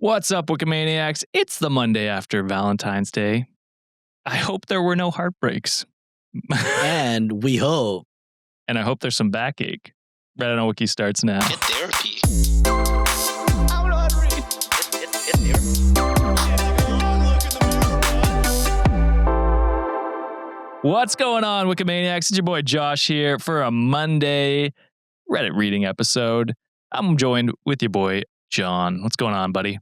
What's up, Wikimaniacs? It's the Monday after Valentine's Day. I hope there were no heartbreaks. And we hope. And I hope there's some backache. Reddit on Wiki starts now. Get therapy. What's going on, Wikimaniacs? It's your boy Josh here for a Monday Reddit reading episode. I'm joined with your boy John. What's going on, buddy?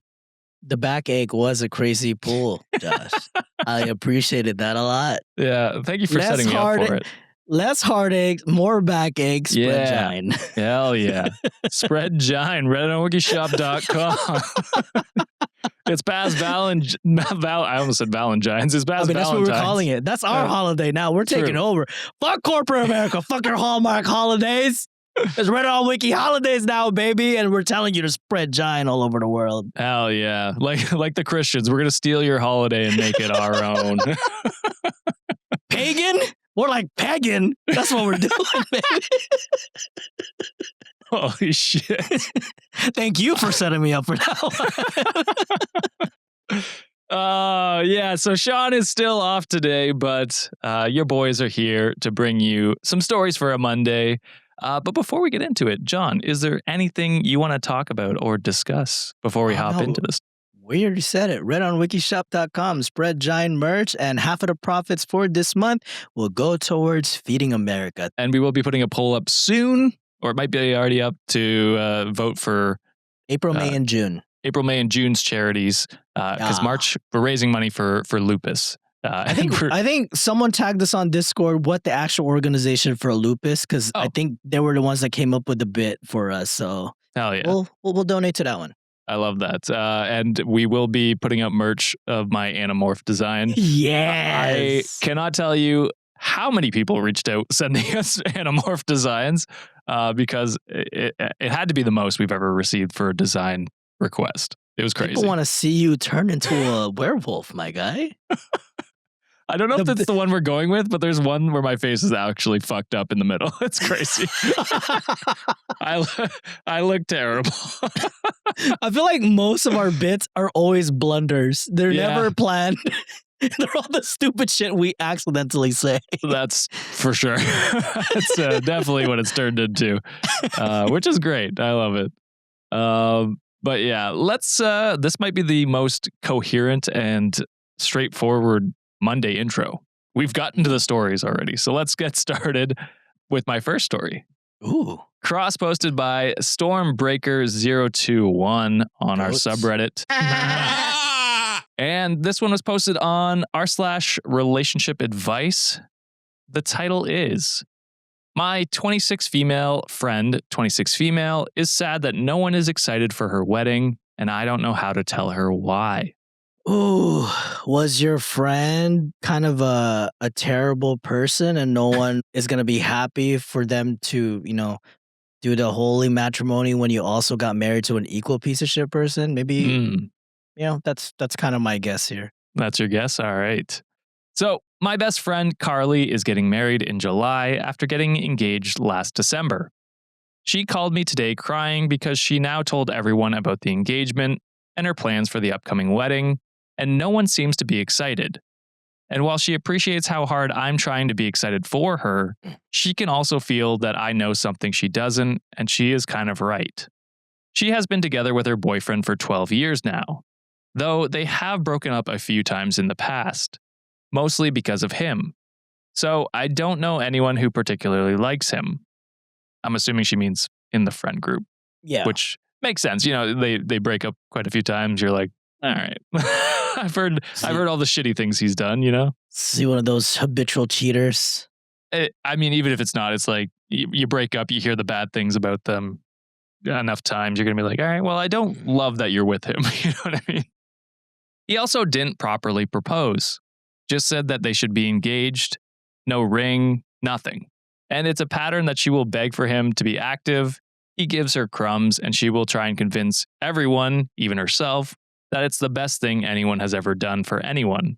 The backache was a crazy pull, Josh. I appreciated that a lot. Yeah, thank you for setting me up for it. Less heartaches, more backache, spread Jeny. Hell yeah. Spread Jeny, redditonwikishop.com. It's past I almost said Valentine's. It's past Valentine's. That's what we're calling it. That's our holiday now. We're taking over. Fuck corporate America. Fuck your Hallmark holidays. It's Reddit on Wiki holidays now, baby, and we're telling you to spread Jeny all over the world. Hell yeah. Like the Christians, we're going to steal your holiday and make it our own. Pagan? More like pagan. That's what we're doing, baby. Holy shit. Thank you for setting me up for that one. Yeah, so Sean is still off today, but your boys are here to bring you some stories for a Monday. But before we get into it, John, is there anything you want to talk about or discuss before we hop into this? We already said it. RedditOnWikishop.com. Spread Jeny merch, and half of the profits for this month will go towards feeding America. And we will be putting a poll up soon, or it might be already up, to vote for April, May, and June. April, May, and June's charities. Because March, we're raising money for lupus. I think someone tagged us on Discord what the actual organization for lupus, because I think they were the ones that came up with the bit for us. So hell yeah, we'll donate to that one. I love that. And we will be putting up merch of my Animorph design. Yes. I cannot tell you how many people reached out sending us Animorph designs because it had to be the most we've ever received for a design request. It was crazy. People want to see you turn into a werewolf, my guy. I don't know if that's the one we're going with, but there's one where my face is actually fucked up in the middle. It's crazy. I look terrible. I feel like most of our bits are always blunders. They're never planned. They're all the stupid shit we accidentally say. That's for sure. That's definitely what it's turned into, which is great. I love it. But yeah, let's. This might be the most coherent and straightforward Monday intro. We've gotten to the stories already, so let's get started with my first story. Ooh. Cross-posted by Stormbreaker021 on our subreddit. And this one was posted on r/relationship advice. The title is, my 26 female friend, 26 female, is sad that no one is excited for her wedding, and I don't know how to tell her why. Ooh, was your friend kind of a terrible person and no one is going to be happy for them to, do the holy matrimony when you also got married to an equal piece of shit person? Maybe, that's kind of my guess here. That's your guess? All right. So my best friend, Carly, is getting married in July after getting engaged last December. She called me today crying because she now told everyone about the engagement and her plans for the upcoming wedding, and no one seems to be excited. And while she appreciates how hard I'm trying to be excited for her, she can also feel that I know something she doesn't, and she is kind of right. She has been together with her boyfriend for 12 years now, though they have broken up a few times in the past, mostly because of him. So I don't know anyone who particularly likes him. I'm assuming she means in the friend group. Yeah. Which makes sense. They break up quite a few times. You're like, all right. I've heard all the shitty things he's done, See one of those habitual cheaters. Even if it's not, it's like you break up, you hear the bad things about them enough times, you're going to be like, all right, well, I don't love that you're with him. You know what I mean? He also didn't properly propose. Just said that they should be engaged, no ring, nothing. And it's a pattern that she will beg for him to be active. He gives her crumbs and she will try and convince everyone, even herself, that it's the best thing anyone has ever done for anyone.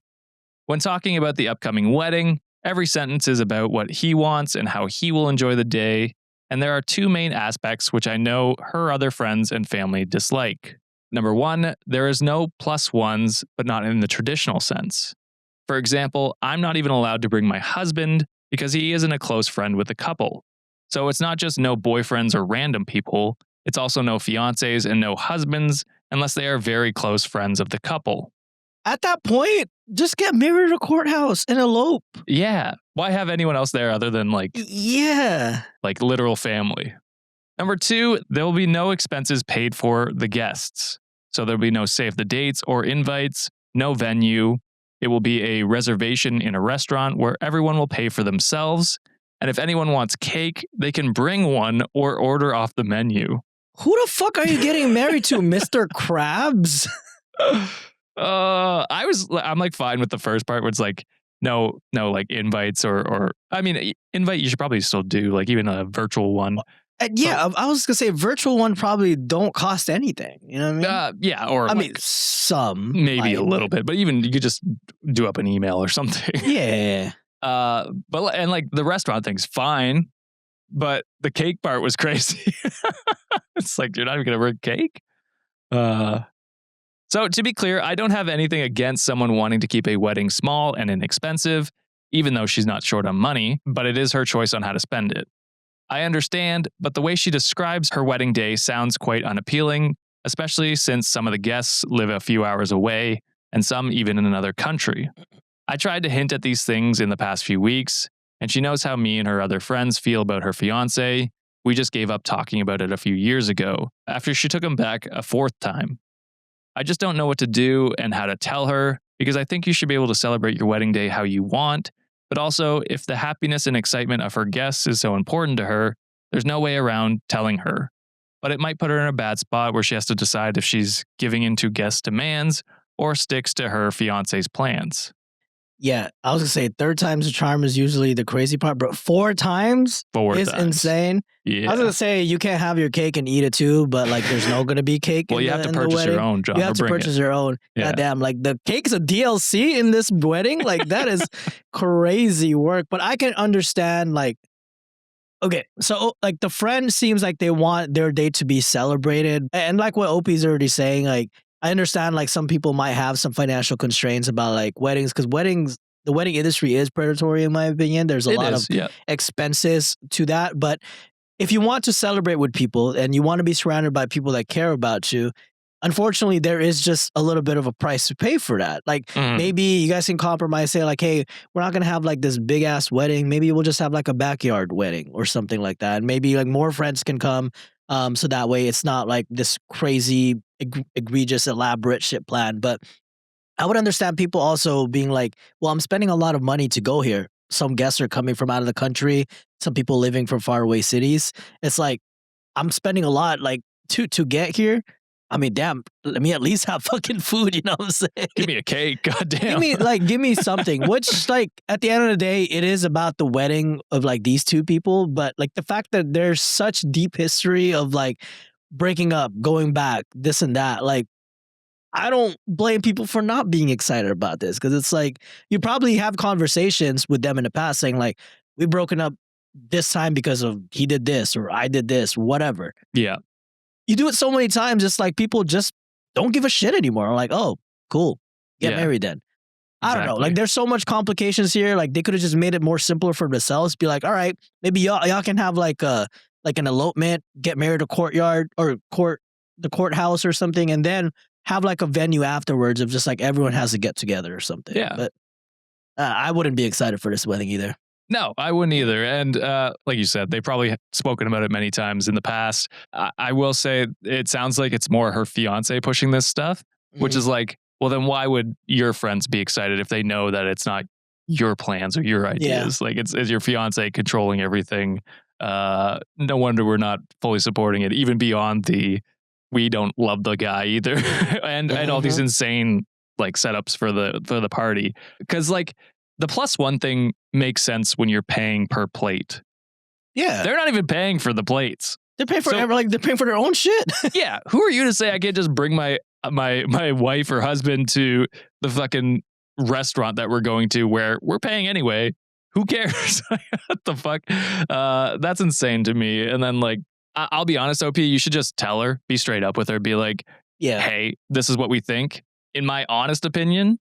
When talking about the upcoming wedding, every sentence is about what he wants and how he will enjoy the day. And there are two main aspects which I know her other friends and family dislike. Number one, there is no plus ones, but not in the traditional sense. For example, I'm not even allowed to bring my husband because he isn't a close friend with the couple. So it's not just no boyfriends or random people, it's also no fiancés and no husbands unless they are very close friends of the couple. At that point, just get married at a courthouse and elope. Yeah. Why have anyone else there other than like literal family? Number two, there will be no expenses paid for the guests. So there'll be no save the dates or invites, no venue. It will be a reservation in a restaurant where everyone will pay for themselves. And if anyone wants cake, they can bring one or order off the menu. Who the fuck are you getting married to, Mr. Krabs? I'm like fine with the first part where it's like no like invites or I mean invite you should probably still do, like even a virtual one. I was gonna say virtual one probably don't cost anything. You know what I mean? Yeah, or I mean some maybe a little bit, but even you could just do up an email or something. Yeah. But and like the restaurant thing's fine, but the cake part was crazy. It's like you're not even gonna bring cake. So to be clear, I don't have anything against someone wanting to keep a wedding small and inexpensive, even though she's not short on money, but it is her choice on how to spend it. I understand, but the way she describes her wedding day sounds quite unappealing, especially since some of the guests live a few hours away and some even in another country. I tried to hint at these things in the past few weeks, and she knows how me and her other friends feel about her fiancé. We just gave up talking about it a few years ago, after she took him back a fourth time. I just don't know what to do and how to tell her, because I think you should be able to celebrate your wedding day how you want, but also if the happiness and excitement of her guests is so important to her, there's no way around telling her. But it might put her in a bad spot where she has to decide if she's giving in to guest demands or sticks to her fiancé's plans. Yeah, I was gonna say third time's a charm is usually the crazy part, but four times is insane. Yeah. I was gonna say you can't have your cake and eat it too, but like there's no gonna be cake. Well, you have to purchase your own, John. You have to purchase your own. Yeah. Goddamn, like the cake's a DLC in this wedding. Like that is crazy work. But I can understand like, okay, so like the friend seems like they want their day to be celebrated, and like what Opie's already saying, like. I understand like some people might have some financial constraints about like weddings because the wedding industry is predatory in my opinion. There's a lot of expenses to that. But if you want to celebrate with people and you want to be surrounded by people that care about you, unfortunately, there is just a little bit of a price to pay for that. Like maybe you guys can compromise, say like, hey, we're not going to have like this big ass wedding. Maybe we'll just have like a backyard wedding or something like that. And maybe like more friends can come. So that way it's not like this crazy, egregious, elaborate shit plan. But I would understand people also being like, well, I'm spending a lot of money to go here. Some guests are coming from out of the country. Some people living from faraway cities. It's like, I'm spending a lot like to get here. I mean, damn, let me at least have fucking food, you know what I'm saying? Give me a cake, goddamn. Give me something, which like at the end of the day, it is about the wedding of like these two people. But like the fact that there's such deep history of like breaking up, going back, this and that, like I don't blame people for not being excited about this because it's like you probably have conversations with them in the past saying like, we've broken up this time because of he did this or I did this, whatever. Yeah. You do it so many times, it's like people just don't give a shit anymore. Like, oh, cool. Get married then. I don't know. Like, there's so much complications here. Like, they could have just made it more simpler for themselves. Be like, all right, maybe y'all can have like an elopement, get married a courtyard or the courthouse or something, and then have like a venue afterwards of just like everyone has to get together or something. Yeah. But I wouldn't be excited for this wedding either. No, I wouldn't either. And like you said, they probably spoken about it many times in the past. I will say it sounds like it's more her fiance pushing this stuff, which is like, well, then why would your friends be excited if they know that it's not your plans or your ideas? Like it's your fiance controlling everything. No wonder we're not fully supporting it, even beyond we don't love the guy either, and all these insane like setups for the party. Because like the +1 thing makes sense when you're paying per plate. Yeah, they're not even paying for the plates. They're paying for they're paying for their own shit. Yeah, who are you to say I can't just bring my wife or husband to the fucking restaurant that we're going to where we're paying anyway? Who cares? What the fuck? That's insane to me. And then like, I'll be honest, OP, you should just tell her, be straight up with her, be like, Yeah. hey, this is what we think. In my honest opinion,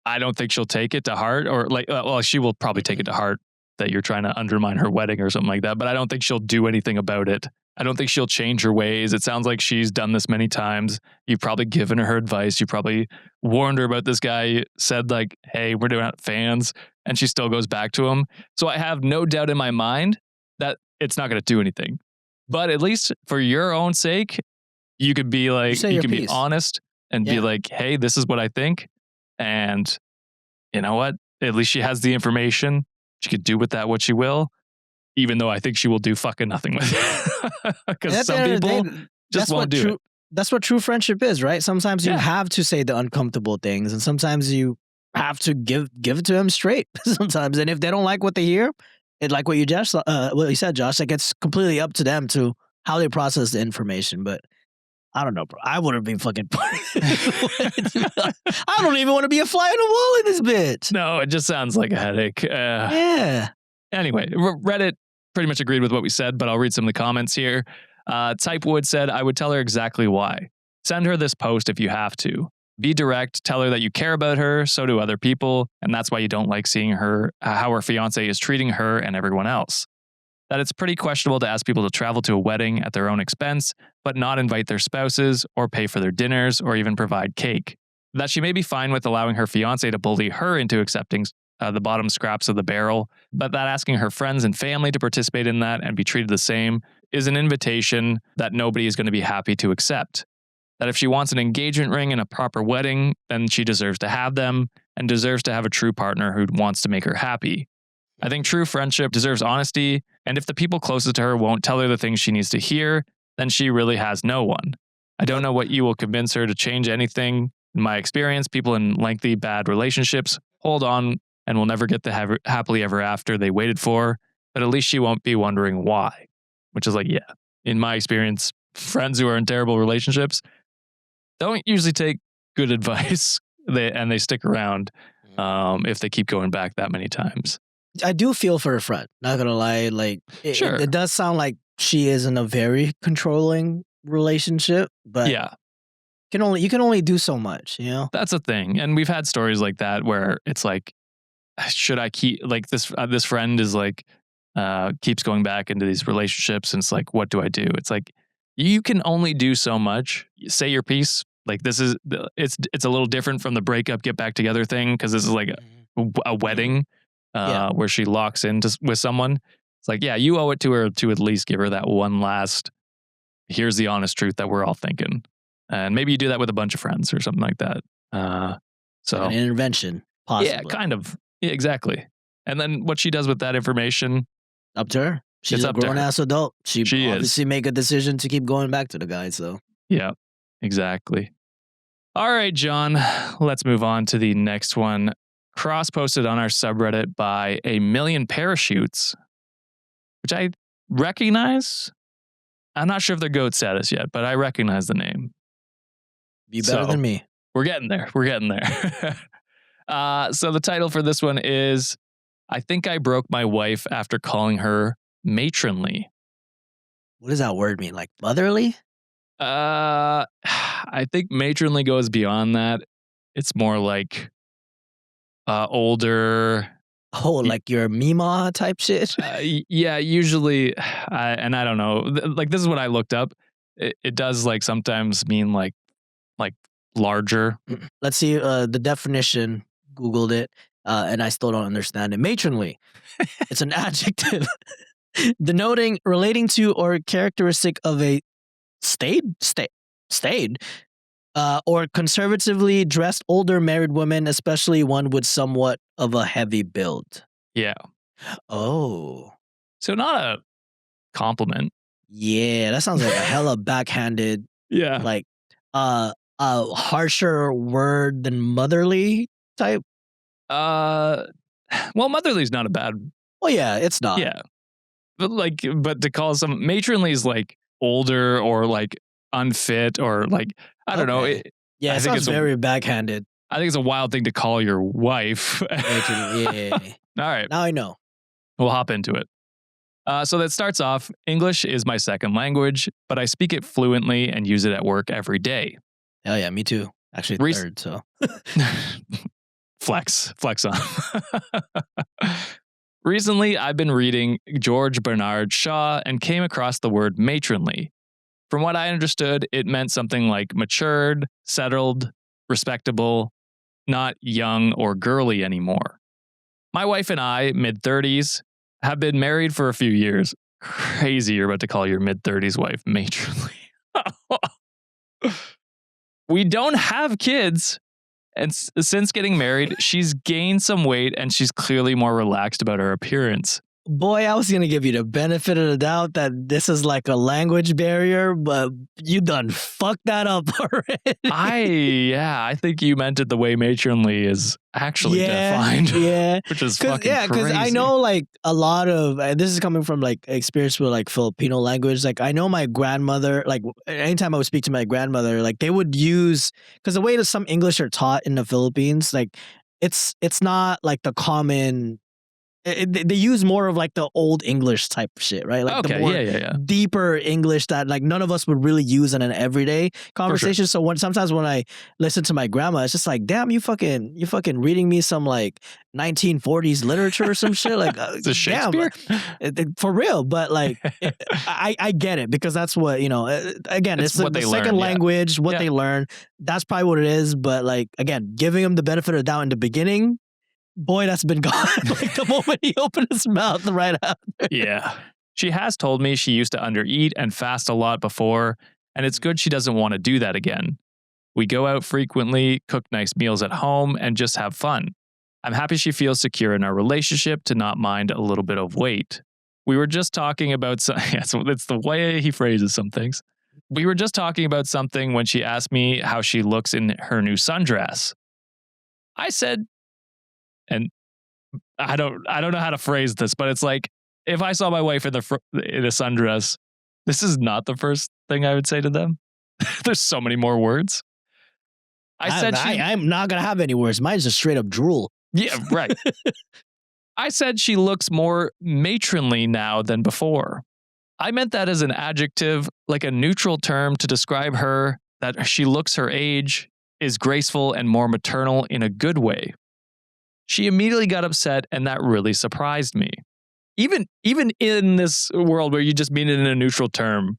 I don't think she'll take it to heart, or like, well, she will probably take it to heart that you're trying to undermine her wedding or something like that, but I don't think she'll do anything about it. I don't think she'll change her ways. It sounds like she's done this many times. You've probably given her advice. You probably warned her about this guy, said like, hey, we're not fans, and she still goes back to him. So I have no doubt in my mind that it's not going to do anything. But at least for your own sake, you could be like, you can be honest and be like, hey, this is what I think. And you know what? At least she has the information. She could do with that what she will, even though I think she will do fucking nothing with it. Because some people just won't do it. That's what true friendship is, right? Sometimes you have to say the uncomfortable things, and sometimes you have to give it to them straight. Sometimes, and if they don't like what they hear, like what you said, Josh, like it's completely up to them to how they process the information. But I don't know, bro. I wouldn't be fucking. I don't even want to be a fly on the wall in this bitch. No, it just sounds like a headache. Yeah. Anyway, Reddit pretty much agreed with what we said, but I'll read some of the comments here. Typewood said, I would tell her exactly why. Send her this post if you have to. Be direct. Tell her that you care about her. So do other people. And that's why you don't like seeing her, how her fiance is treating her and everyone else. That it's pretty questionable to ask people to travel to a wedding at their own expense, but not invite their spouses or pay for their dinners or even provide cake. That she may be fine with allowing her fiance to bully her into accepting the bottom scraps of the barrel, but that asking her friends and family to participate in that and be treated the same is an invitation that nobody is going to be happy to accept. That if she wants an engagement ring and a proper wedding, then she deserves to have them and deserves to have a true partner who wants to make her happy. I think true friendship deserves honesty, and if the people closest to her won't tell her the things she needs to hear, then she really has no one. I don't know what you will convince her to change anything. In my experience, people in lengthy bad relationships hold on and will never get the happily ever after they waited for, but at least she won't be wondering why. Which is like, yeah, in my experience, friends who are in terrible relationships don't usually take good advice, and they stick around if they keep going back that many times. I do feel for her friend, not gonna lie. Like, it does sound like she is in a very controlling relationship, but yeah, you can only do so much, you know? That's a thing. And we've had stories like that where it's like, should I keep, like this friend is like, keeps going back into these relationships, and it's like, what do I do? It's like, you can only do so much. Say your piece. Like it's a little different from the breakup, get back together thing, because this is like a wedding where she locks in with someone. It's like, yeah, you owe it to her to at least give her that one last, here's the honest truth that we're all thinking. And maybe you do that with a bunch of friends or something like that. So an intervention, possibly. Yeah, kind of. Yeah, exactly. And then what she does with that information, up to her. She's a grown-ass adult. She obviously make a decision to keep going back to the guy, so. Yeah, exactly. All right, John, let's move on to the next one. Cross-posted on our subreddit by A Million Parachutes, which I recognize. I'm not sure if they're GOAT status yet, but I recognize the name. Be better than me. We're getting there. We're getting there. So the title for this one is, I think I broke my wife after calling her matronly. What does that word mean? Like motherly? I think matronly goes beyond that. It's more like older. Oh, like your Mima type shit? Yeah, usually, and I don't know. Like, this is what I looked up. It does like sometimes mean like larger. Let's see the definition. Googled it, and I still don't understand it. Matronly. It's an adjective denoting, relating to, or characteristic of a staid, or conservatively dressed older married woman, especially one with somewhat of a heavy build. Yeah. Oh. So not a compliment. Yeah, that sounds like a hella backhanded. Yeah. Like a harsher word than motherly type. Well, motherly is not a bad. Well, yeah, it's not. Yeah. But to call some matronly is like older or like unfit or like, I don't know. Yeah, it sounds very backhanded. I think it's a wild thing to call your wife. Yeah. All right. Now I know. We'll hop into it. So that starts off, English is my second language, but I speak it fluently and use it at work every day. Hell yeah, me too. Actually, Rec- third. So flex on. Recently, I've been reading George Bernard Shaw and came across the word matronly. From what I understood, it meant something like matured, settled, respectable, not young or girly anymore. My wife and I, mid-30s, have been married for a few years. Crazy you're about to call your mid-30s wife matronly. We don't have kids, and since getting married, she's gained some weight and she's clearly more relaxed about her appearance. boy, I was gonna give you the benefit of the doubt that this is like a language barrier, but you done fucked that up already. I think you meant it the way matronly is actually defined. Yeah, which is fucking crazy. because I know like a lot of this is coming from like experience with like Filipino language. Like I know my grandmother, like anytime I would speak to my grandmother, like they would use, because the way that some English are taught in the Philippines, like it's not like the common. They use more of like the old English type shit, right? Like the more deeper English that like none of us would really use in an everyday conversation. So sometimes when I listen to my grandma, it's just like, damn, you fucking reading me some like 1940s literature or some shit. Like, it's Shakespeare for real. But like, I get it because that's what Again, it's the second language, what they learn. That's probably what it is. But like, again, giving them the benefit of the doubt in the beginning. Boy, that's been gone. Like the moment he opened his mouth right after. Yeah. She has told me she used to undereat and fast a lot before, and it's good she doesn't want to do that again. We go out frequently, cook nice meals at home, and just have fun. I'm happy she feels secure in our relationship to not mind a little bit of weight. We were just talking about it's the way he phrases some things. We were just talking about something when she asked me how she looks in her new sundress. I said, and I don't know how to phrase this, but it's like if I saw my wife in a sundress, this is not the first thing I would say to them. There's so many more words. I'm not gonna have any words. Mine's just straight up drool. Yeah, right. I said she looks more matronly now than before. I meant that as an adjective, like a neutral term to describe her, that she looks her age, is graceful and more maternal in a good way. She immediately got upset, and that really surprised me. Even in this world where you just mean it in a neutral term,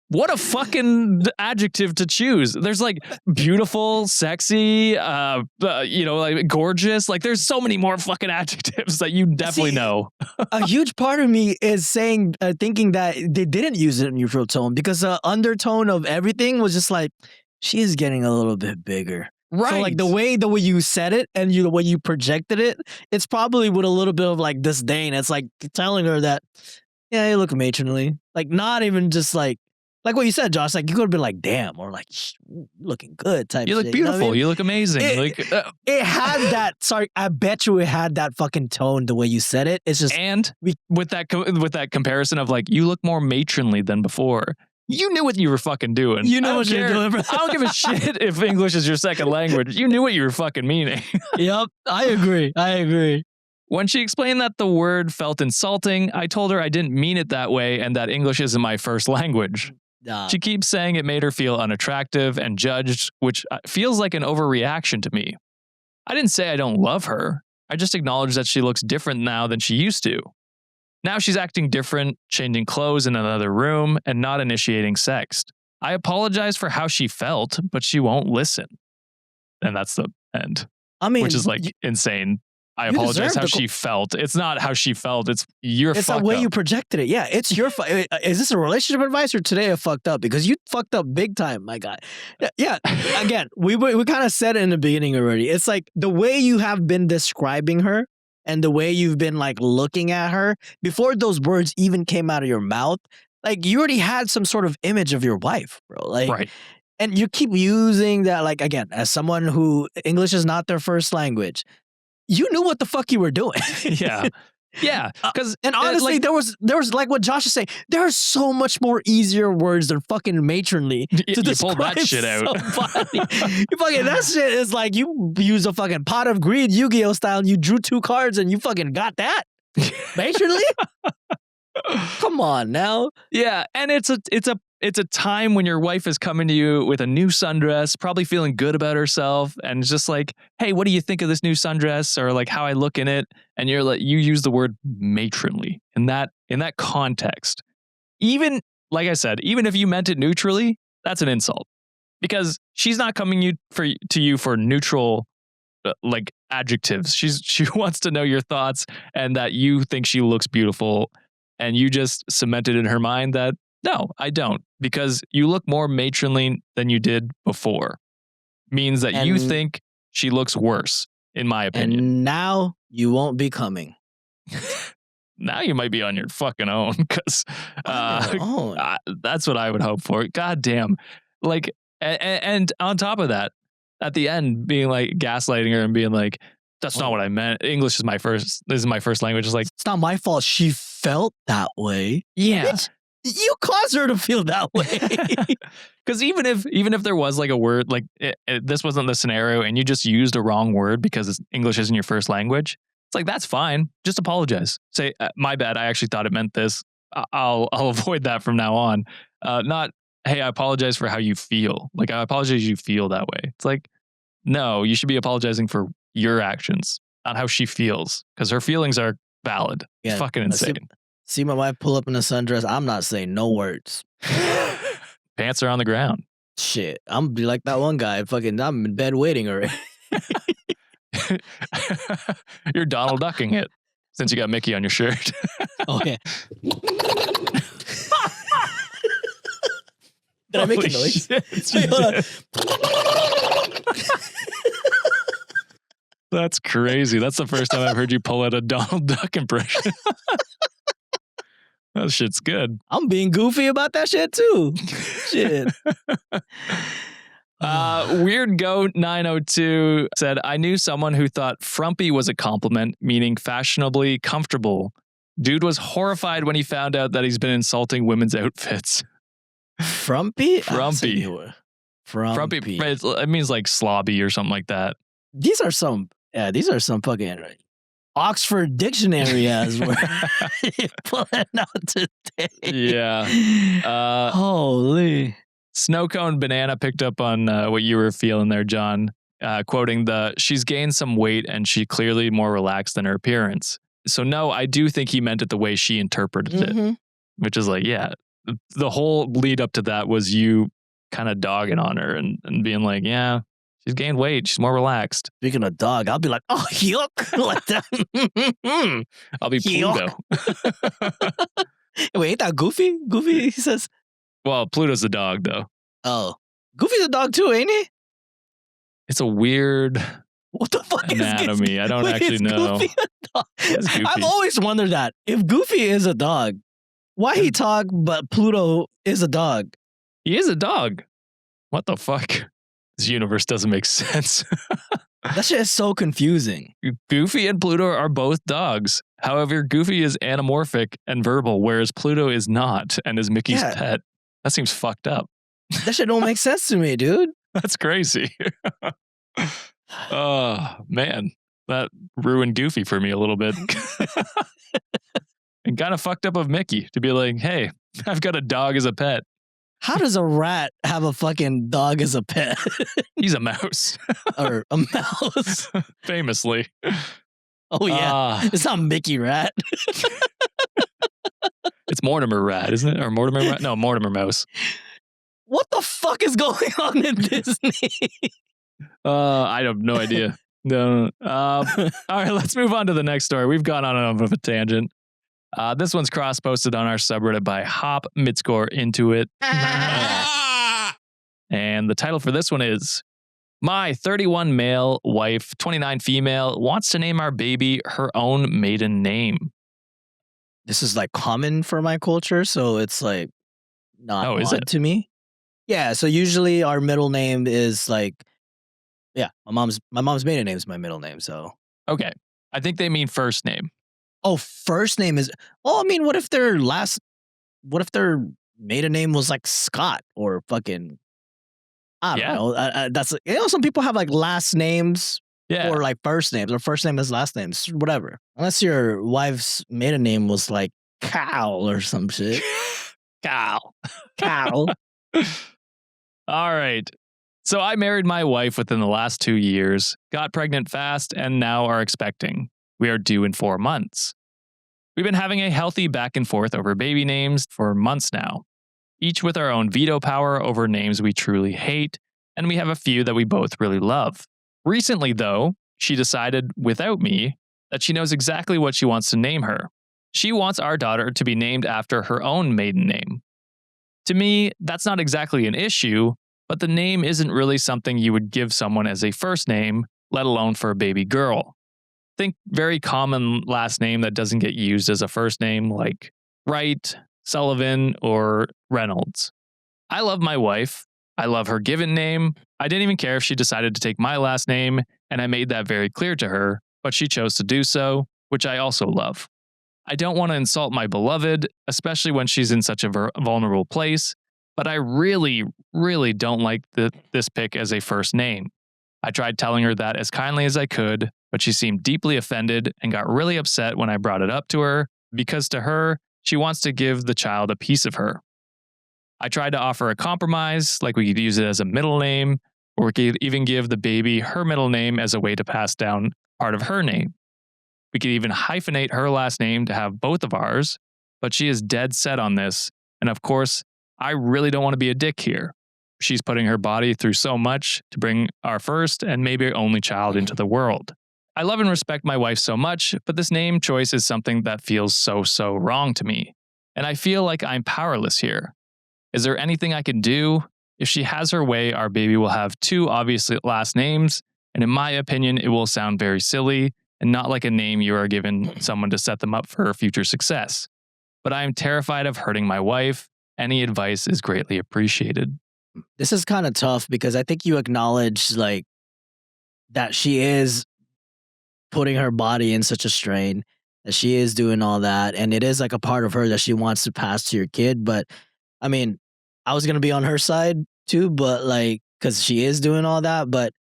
what a fucking adjective to choose. There's like beautiful, sexy, like gorgeous. Like there's so many more fucking adjectives that you definitely know. A huge part of me is thinking that they didn't use it in neutral tone because the undertone of everything was just like, she is getting a little bit bigger. Right. So like the way you said it and the way you projected it, it's probably with a little bit of like disdain. It's like telling her that, yeah, you look matronly. Like not even just like what you said, Josh. Like you could have been like, damn, or like looking good type. You look shit, beautiful. You know what I mean? You look amazing. It had that. Sorry, I bet you it had that fucking tone the way you said it. It's just with that comparison of like you look more matronly than before. You knew what you were fucking doing. You know what you're doing, bro. I don't give a shit if English is your second language. You knew what you were fucking meaning. Yep, I agree. When she explained that the word felt insulting, I told her I didn't mean it that way and that English isn't my first language. She keeps saying it made her feel unattractive and judged, which feels like an overreaction to me. I didn't say I don't love her. I just acknowledged that she looks different now than she used to. Now she's acting different, changing clothes in another room, and not initiating sex. I apologize for how she felt, but she won't listen. And that's the end. I mean, which is like insane. I apologize how she felt. It's not how she felt. It's It's the way you projected it. Yeah, it's your Is this a relationship advice or today I fucked up? Because you fucked up big time, my guy. Yeah. Again, we kind of said it in the beginning already. It's like the way you have been describing her and the way you've been like looking at her before those words even came out of your mouth. Like you already had some sort of image of your wife, bro. Like, right. And you keep using that, like, again, as someone who English is not their first language. You knew what the fuck you were doing. Yeah. Yeah. And honestly, there was like what Josh is saying, there are so much more easier words than fucking matronly to describe pull that shit out. That shit is like you use a fucking pot of greed Yu-Gi-Oh style and you drew 2 cards and you fucking got that. Matronly? Come on now. Yeah, and it's it's a time when your wife is coming to you with a new sundress, probably feeling good about herself, and it's just like, hey, what do you think of this new sundress, or like how I look in it? And you're like, you use the word matronly in that context. Even like I said, even if you meant it neutrally, that's an insult, because she's not coming to you for neutral like adjectives. She wants to know your thoughts and that you think she looks beautiful, and you just cemented in her mind that no, I don't, because you look more matronly than you did before. Means that you think she looks worse, in my opinion. And now you won't be coming. Now you might be on your fucking own, because that's what I would hope for. God damn. Like, and on top of that, at the end, being like gaslighting her and being like, that's not what I meant. English is this is my first language. It's like, it's not my fault she felt that way. Yeah. Bitch, you caused her to feel that way. Because even if there was like a word, like this wasn't the scenario and you just used a wrong word because English isn't your first language, it's like, that's fine. Just apologize. Say, my bad. I actually thought it meant this. I'll avoid that from now on. Not, hey, I apologize for how you feel. Like, I apologize you feel that way. It's like, no, you should be apologizing for your actions, not how she feels, because her feelings are valid. Yeah, fucking insane. See my wife pull up in a sundress. I'm not saying no words. Pants are on the ground. Shit, I'm gonna be like that one guy. Fucking, I'm in bed waiting already. You're Donald Ducking it since you got Mickey on your shirt. Oh yeah. Did I make a noise? Shit, hold on. That's crazy. That's the first time I've heard you pull out a Donald Duck impression. That shit's good. I'm being goofy about that shit too. Shit. Weird Goat 902 said, I knew someone who thought frumpy was a compliment, meaning fashionably comfortable. Dude was horrified when he found out that he's been insulting women's outfits. Frumpy? Frumpy. Frumpy. It means like slobby or something like that. These are some fucking Oxford Dictionary as we're pulling out today. Yeah. Holy. Snowcone Banana picked up on what you were feeling there, John, quoting she's gained some weight and she clearly more relaxed than her appearance. So no, I do think he meant it the way she interpreted it, which is like, yeah, the whole lead up to that was you kind of dogging on her and being like, yeah, she's gained weight. She's more relaxed. Speaking of dog, I'll be like, oh, yuck. Like that. I'll be Pluto. Wait, ain't that Goofy? Goofy, he says. Well, Pluto's the dog, though. Oh. Goofy's a dog too, ain't he? It's a weird what the fuck anatomy. I don't actually know. Goofy a dog? I've always wondered that. If Goofy is a dog, why he talk, but Pluto is a dog? He is a dog. What the fuck? This universe doesn't make sense. That shit is so confusing. Goofy and Pluto are both dogs. However, Goofy is anamorphic and verbal, whereas Pluto is not and is Mickey's pet. That seems fucked up. That shit don't make sense to me, dude. That's crazy. Oh, man. That ruined Goofy for me a little bit. And kind of fucked up of Mickey to be like, hey, I've got a dog as a pet. How does a rat have a fucking dog as a pet? He's a mouse. Or a mouse. Famously. Oh, yeah. It's not Mickey Rat. It's Mortimer Rat, isn't it? Or Mortimer Rat? No, Mortimer Mouse. What the fuck is going on in Disney? I have no idea. No. All right, let's move on to the next story. We've gone on enough of a tangent. This one's cross-posted on our subreddit by Hop Midscore Into It. And the title for this one is, My 31 male wife, 29 female, wants to name our baby her own maiden name. This is like common for my culture, so it's like not odd to me. Yeah, so usually our middle name is like, yeah, my mom's maiden name is my middle name, so. Okay. I think they mean first name. Oh, first name is, I mean, what if their maiden name was like Scott or fucking, I don't know. That's, some people have like last names or like first names, or first name is last names, whatever. Unless your wife's maiden name was like Cal or some shit. Cal. Cal. All right. So I married my wife within the last 2 years, got pregnant fast, and now are expecting. We are due in 4 months. We've been having a healthy back and forth over baby names for months now, each with our own veto power over names we truly hate, and we have a few that we both really love. Recently, though, she decided, without me, that she knows exactly what she wants to name her. She wants our daughter to be named after her own maiden name. To me, that's not exactly an issue, but the name isn't really something you would give someone as a first name, let alone for a baby girl. Think very common last name that doesn't get used as a first name, like Wright, Sullivan, or Reynolds. I love my wife. I love her given name. I didn't even care if she decided to take my last name, and I made that very clear to her, but she chose to do so, which I also love. I don't want to insult my beloved, especially when she's in such a vulnerable place, but I really, really don't like this pick as a first name. I tried telling her that as kindly as I could, but she seemed deeply offended and got really upset when I brought it up to her, because to her, she wants to give the child a piece of her. I tried to offer a compromise, like we could use it as a middle name, or we could even give the baby her middle name as a way to pass down part of her name. We could even hyphenate her last name to have both of ours, but she is dead set on this, and of course, I really don't want to be a dick here. She's putting her body through so much to bring our first and maybe only child into the world. I love and respect my wife so much, but this name choice is something that feels so wrong to me, and I feel like I'm powerless here. Is there anything I can do? If she has her way, our baby will have 2 obvious last names, and in my opinion, it will sound very silly and not like a name you are given someone to set them up for future success. But I am terrified of hurting my wife. Any advice is greatly appreciated. This is kind of tough because I think you acknowledge like that she is putting her body in such a strain, that she is doing all that, and it is like a part of her that she wants to pass to your kid. But I mean, I was gonna be on her side too, but like, because she is doing all that. But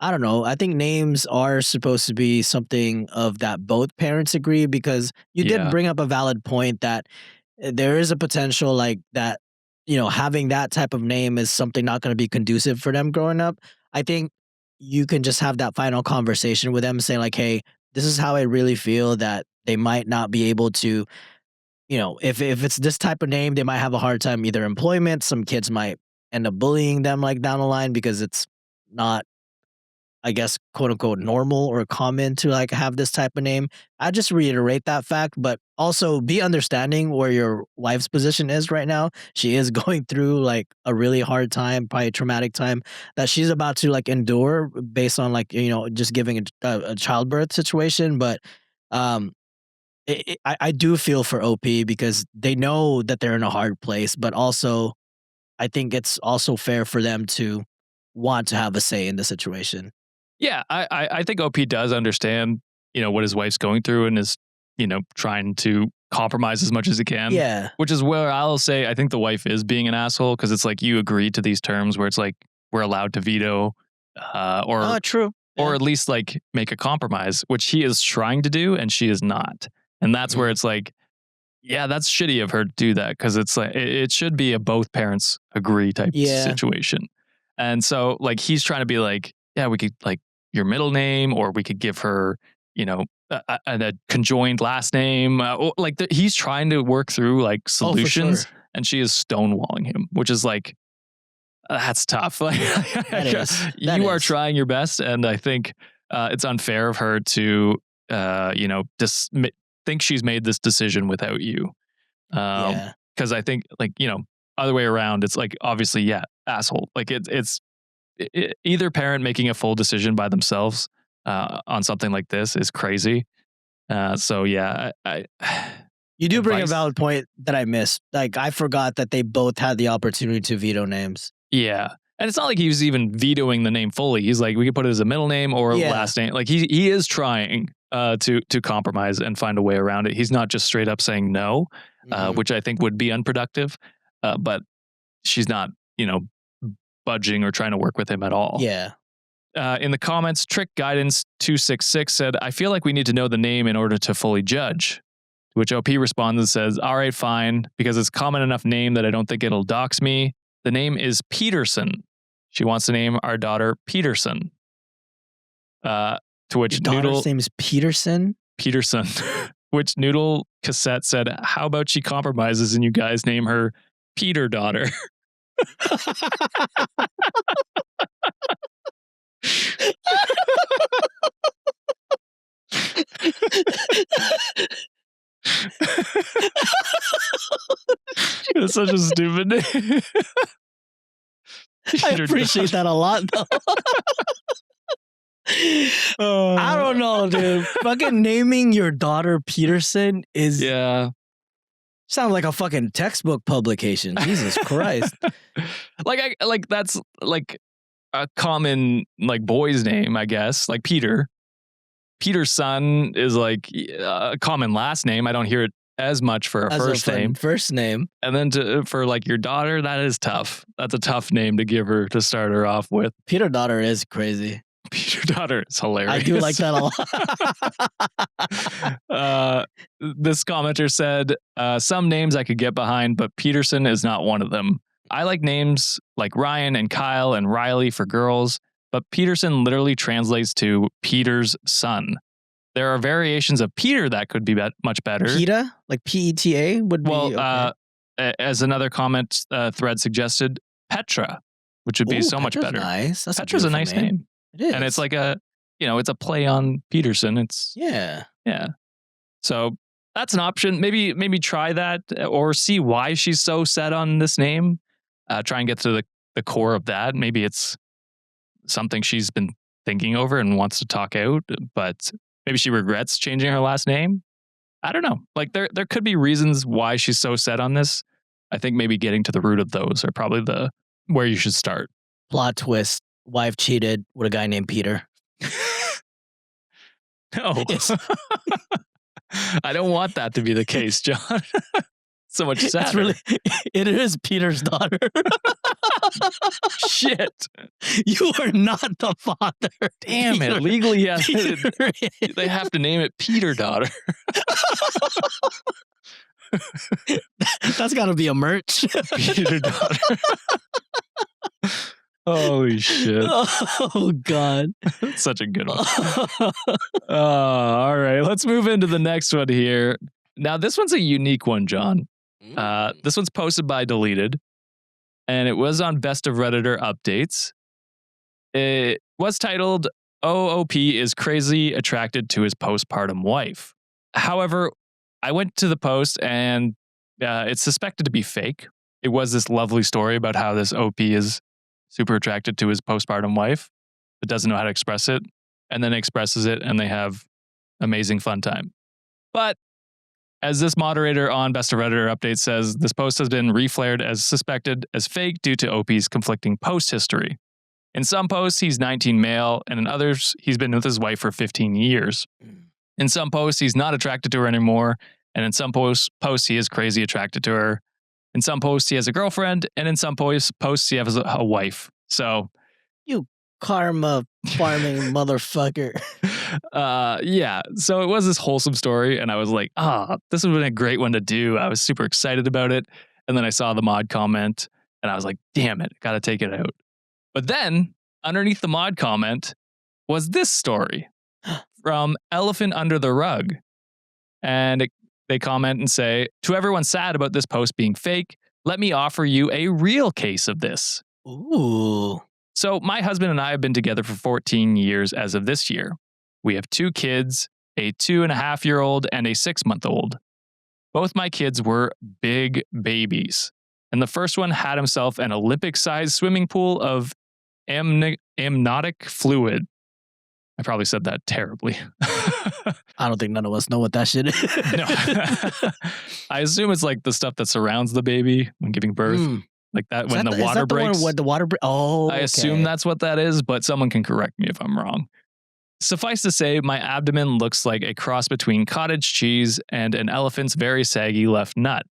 I don't know. I think names are supposed to be something of that both parents agree, because you did Yeah. bring up a valid point that there is a potential like that, having that type of name is something not going to be conducive for them growing up. I think you can just have that final conversation with them saying like, hey, this is how I really feel, that they might not be able to, if it's this type of name, they might have a hard time either employment. Some kids might end up bullying them like down the line because it's not, I guess, quote unquote, normal or common to like have this type of name. I just reiterate that fact, but also be understanding where your wife's position is right now. She is going through like a really hard time, probably a traumatic time that she's about to like endure based on like, just giving a childbirth situation. But um, I do feel for OP because they know that they're in a hard place, but also I think it's also fair for them to want to have a say in the situation. Yeah, I think OP does understand, what his wife's going through and is, trying to compromise as much as he can. Yeah. Which is where I'll say I think the wife is being an asshole, because it's like you agreed to these terms where it's like we're allowed to veto, or True. or Yeah. at least like make a compromise, which he is trying to do and she is not. And that's where Mhm. it's like, yeah, that's shitty of her to do that, because it's like it should be a both parents agree type Yeah. situation. And so like he's trying to be like, yeah, we could like your middle name, or we could give her, a conjoined last name. Like he's trying to work through like Oh, for solutions, sure. and she is stonewalling him, which is like that's tough. Like That is. That you are is. trying your best, and I think it's unfair of her to think she's made this decision without you. Yeah. Because I think like other way around, it's like obviously yeah, asshole. Like either parent making a full decision by themselves on something like this is crazy. So yeah, You do bring a advice. valid point that I missed. Like I forgot that they both had the opportunity to veto names. Yeah. And it's not like he was even vetoing the name fully. He's like, we could put it as a middle name or Yeah. last name. Like he is trying to compromise and find a way around it. He's not just straight up saying no, Mhm. which I think would be unproductive. But she's not, budging or trying to work with him at all. Yeah. In the comments, Trick Guidance 266 said, I feel like we need to know the name in order to fully judge. To which OP responds and says, all right, fine, because it's a common enough name that I don't think it'll dox me. The name is Peterson. She wants to name our daughter Peterson. To which Your daughter's name is Peterson? Peterson. Which Noodle Cassette said, how about she compromises and you guys name her Peter daughter? It's such a stupid name. I appreciate that a lot, though. I don't know, dude. Fucking naming your daughter Peterson is sounds like a fucking textbook publication. Jesus Christ! like that's like a common like boy's name, I guess. Like Peter. Peter's son is like a common last name. I don't hear it as much for a first name. First name, and then for like your daughter, that is tough. That's a tough name to give her to start her off with. Peter daughter is crazy. Peter daughter is hilarious. I do like that a lot. This commenter said, some names I could get behind, but Peterson is not one of them. I like names like Ryan and Kyle and Riley for girls, but Peterson literally translates to Peter's son. There are variations of Peter that could be much better. PETA? Like PETA would be okay. As another comment thread suggested, Petra, which would be so much better. Nice. That's Petra's a nice name. It is. And it's like it's a play on Peterson. It's yeah. So that's an option. Maybe try that or see why she's so set on this name. Try and get to the core of that. Maybe it's something she's been thinking over and wants to talk out, but maybe she regrets changing her last name. I don't know. Like there could be reasons why she's so set on this. I think maybe getting to the root of those are probably where you should start. Plot twist. Wife cheated with a guy named Peter. No. I don't want that to be the case, John. So much sadder. It is Peter's daughter. Shit. You are not the father. Damn Peter. It. Legally, yeah. They have to name it Peter daughter. That's got to be a merch. Peter daughter. Holy shit. Oh, God. That's such a good one. All right. Let's move into the next one here. Now, this one's a unique one, John. This one's posted by Deleted, and it was on Best of Redditor Updates. It was titled, OOP is crazy attracted to his postpartum wife. However, I went to the post, and it's suspected to be fake. It was this lovely story about how this OP is super attracted to his postpartum wife, but doesn't know how to express it, and then expresses it, and they have amazing fun time. But as this moderator on Best of Redditor Update says, this post has been reflared as suspected as fake due to OP's conflicting post history. In some posts, he's 19 male, and in others, he's been with his wife for 15 years. In some posts, he's not attracted to her anymore, and in some posts he is crazy attracted to her. In some posts, he has a girlfriend, and in some posts he has a wife. So, you karma farming motherfucker. Yeah. So it was this wholesome story, and I was like, this would have been a great one to do. I was super excited about it. And then I saw the mod comment, and I was like, damn it, gotta take it out. But then, underneath the mod comment was this story from Elephant Under the Rug. And they comment and say, to everyone sad about this post being fake, let me offer you a real case of this. Ooh. So my husband and I have been together for 14 years as of this year. We have 2 kids, a 2.5-year-old and a 6-month-old. Both my kids were big babies. And the first one had himself an Olympic-sized swimming pool of amniotic fluid. I probably said that terribly. I don't think none of us know what that shit is. No. I assume it's like the stuff that surrounds the baby when giving birth. Like that when the water breaks. Oh, I assume that's what that is, but someone can correct me if I'm wrong. Suffice to say, my abdomen looks like a cross between cottage cheese and an elephant's very saggy left nut,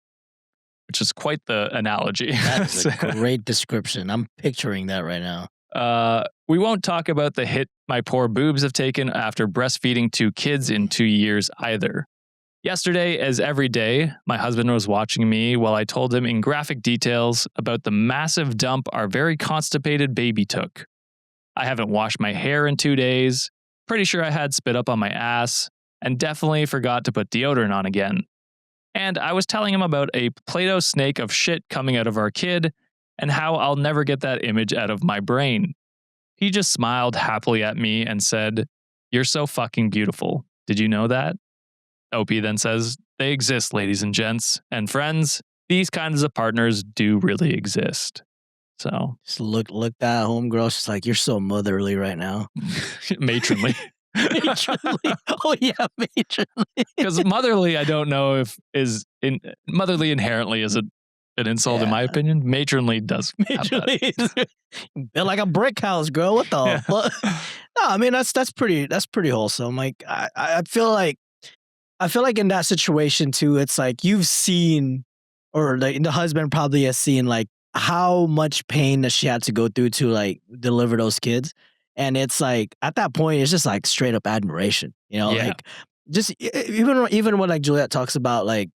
which is quite the analogy. That's a great description. I'm picturing that right now. We won't talk about the hit my poor boobs have taken after breastfeeding 2 kids in 2 years either. Yesterday, as every day, my husband was watching me while I told him in graphic details about the massive dump our very constipated baby took. I haven't washed my hair in 2 days, pretty sure I had spit up on my ass, and definitely forgot to put deodorant on again. And I was telling him about a Play-Doh snake of shit coming out of our kid and how I'll never get that image out of my brain. He just smiled happily at me and said, "You're so fucking beautiful. Did you know that?" Opie then says, "They exist, ladies and gents. And friends, these kinds of partners do really exist." So, Just look that homegirl. She's like, "You're so motherly right now." matronly. Matronly. Oh yeah, matronly. Because motherly, I don't know if motherly inherently is an insult in my opinion. Matronly does. Matronly. Built like a brick house, girl. What the fuck? No, I mean that's pretty wholesome. Like I feel like in that situation too, it's like you've seen, or the husband probably has seen like how much pain that she had to go through to like deliver those kids. And it's like at that point, it's just like straight up admiration, like just even when like Juliet talks about like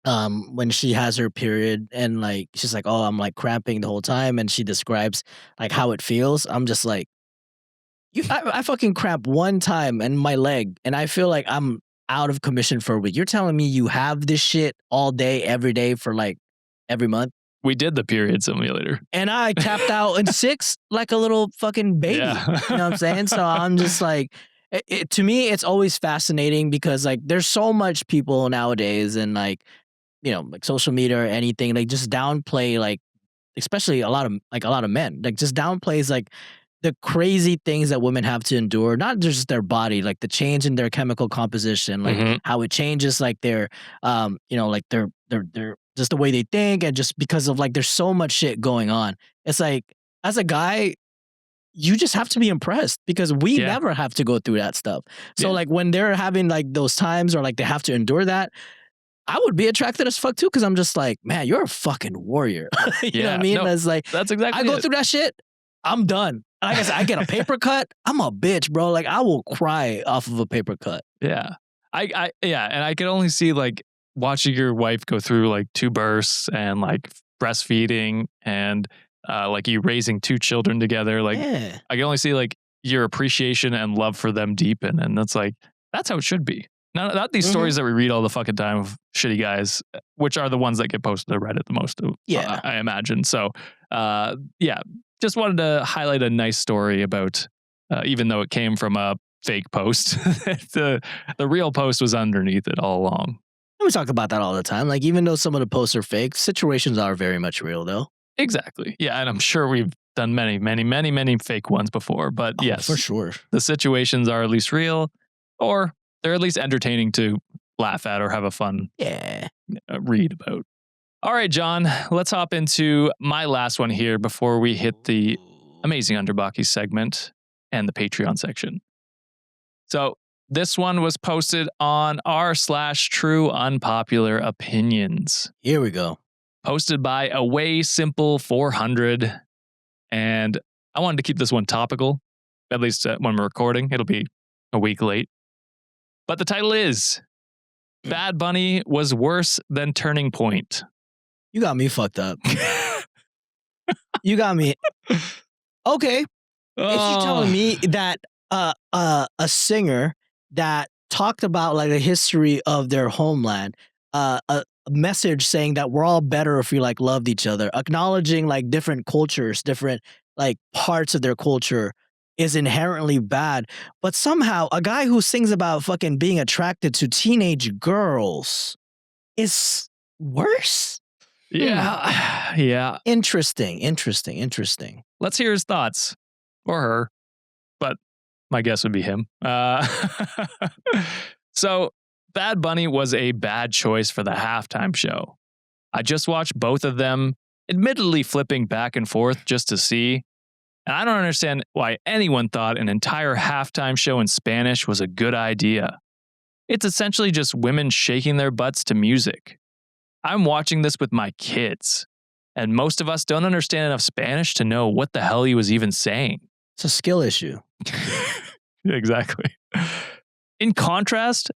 when she has her period and like she's like, "Oh, I'm like cramping the whole time," and she describes like how it feels. I'm just like, I fucking cramp one time in my leg and I feel like I'm out of commission for a week. You're telling me you have this shit all day, every day for like every month? We did the period simulator. And I tapped out in 6 like a little fucking baby. Yeah. You know what I'm saying? So I'm just like, to me, it's always fascinating because like there's so much people nowadays and like, like social media or anything, like just downplay like, especially a lot of men, like just downplays like the crazy things that women have to endure, not just their body, like the change in their chemical composition, like how it changes like their, like their just the way they think, and just because of like there's so much shit going on. It's like as a guy, you just have to be impressed because we never have to go through that stuff. So like when they're having like those times or like they have to endure that, I would be attracted as fuck too because I'm just like, man, you're a fucking warrior. You know what I mean? No, It's like that's exactly I go through that shit, I'm done. Like I said, I get a paper cut, I'm a bitch, bro. Like I will cry off of a paper cut. Yeah. And I could only see like watching your wife go through like 2 births and like breastfeeding and like you raising 2 children together. Like I can only see like your appreciation and love for them deepen. And that's how it should be. Not these stories that we read all the fucking time of shitty guys, which are the ones that get posted to Reddit the most, I imagine. So, just wanted to highlight a nice story about, even though it came from a fake post, the real post was underneath it all along. We talk about that all the time. Like even though some of the posts are fake, situations are very much real though. Exactly. Yeah, and I'm sure we've done many, many, many, many fake ones before, but yes, for sure. The situations are at least real, or they're at least entertaining to laugh at or have a fun read about. All right, John, let's hop into my last one here before we hit the amazing Underbaki segment and the Patreon section. So this one was posted on r/true unpopular opinions. Here we go. Posted by Away Simple 400. And I wanted to keep this one topical, at least when we're recording. It'll be a week late. But the title is Bad Bunny was worse than Turning Point. You got me fucked up. You got me. Okay. If you're telling me that a singer that talked about like the history of their homeland, a message saying that we're all better if we like loved each other, acknowledging like different cultures, different like parts of their culture is inherently bad, but somehow a guy who sings about fucking being attracted to teenage girls is worse? Yeah. Yeah. Interesting. Let's hear his thoughts. Or her. But my guess would be him. So, Bad Bunny was a bad choice for the halftime show. I just watched both of them, admittedly flipping back and forth just to see. And I don't understand why anyone thought an entire halftime show in Spanish was a good idea. It's essentially just women shaking their butts to music. I'm watching this with my kids, and most of us don't understand enough Spanish to know what the hell he was even saying. It's a skill issue. Exactly. In contrast,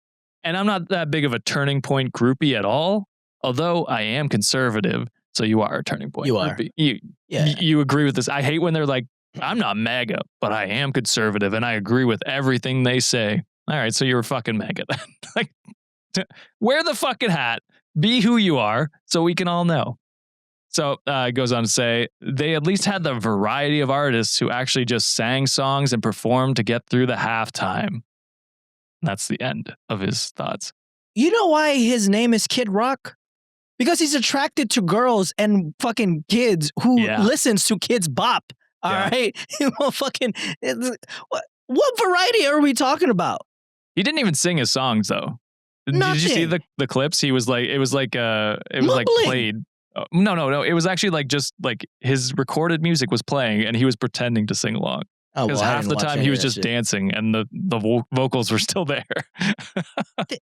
And I'm not that big of a turning point groupie at all, although I am conservative. So you are a turning point You are. groupie. Yeah. You agree with this. I hate when they're like, I'm not MAGA, but I am conservative and I agree with everything they say. All right, so you're a fucking MAGA then. Like, wear the fucking hat, be who you are, so we can all know. So it goes on to say, they at least had the variety of artists who actually just sang songs and performed to get through the halftime. That's the end of his thoughts. You know why his name is Kid Rock? Because he's attracted to girls and fucking kids who listens to Kids Bop. All right? Well, fucking, what variety are we talking about? He didn't even sing his songs though. Nothing. Did you see the clips? He was like, it was like played. No. It was actually like just like his recorded music was playing and he was pretending to sing along. Because half the time he was just dancing and the vocals were still there.